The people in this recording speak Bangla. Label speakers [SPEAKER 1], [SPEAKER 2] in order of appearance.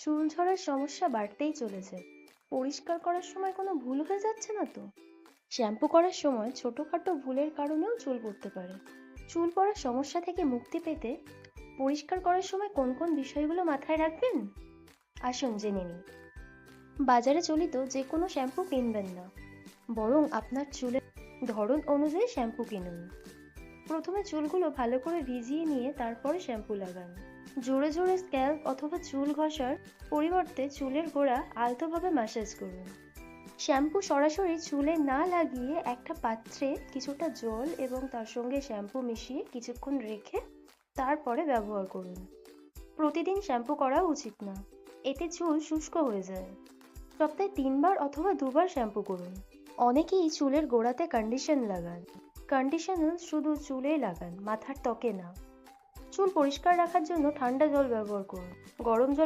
[SPEAKER 1] চুল ঝরার সমস্যা বাড়তেই চলেছে। পরিষ্কার করার সময় কোনো ভুল হয়ে যাচ্ছে না তো? শ্যাম্পু করার সময় ছোটখাটো ভুলের কারণেও চুল পড়তে পারে। চুল পড়ার সমস্যা থেকে মুক্তি পেতে পরিষ্কার করার সময় কোন কোন বিষয়গুলো মাথায় রাখবেন, আসুন জেনে নিই। বাজারে চলিত যে কোনো শ্যাম্পু কিনবেন না, বরং আপনার চুলের ধরন অনুযায়ী শ্যাম্পু কিনুন। প্রথমে চুলগুলো ভালো করে ভিজিয়ে নিয়ে তারপরে শ্যাম্পু লাগান। জোরে জোরে স্ক্যাল্প অথবা চুল ঘষার পরিবর্তে চুলের গোড়া আলতোভাবে ম্যাসাজ করুন। শ্যাম্পু সরাসরি চুলে না লাগিয়ে একটা পাত্রে কিছুটা জল এবং তার সঙ্গে শ্যাম্পু মিশিয়ে কিছুক্ষণ রেখে তারপরে ব্যবহার করুন। প্রতিদিন শ্যাম্পু করা উচিত না, এতে চুল শুষ্ক হয়ে যায়। সপ্তাহে 3 বার অথবা 2 বার শ্যাম্পু করুন। অনেকেই চুলের গোড়াতে কন্ডিশন লাগান। কন্ডিশনার শুধু চুলে লাগান, মাথার ত্বকে না। চুল পরিষ্কার রাখার জন্য ঠান্ডা জল ব্যবহার করুন। গরম জল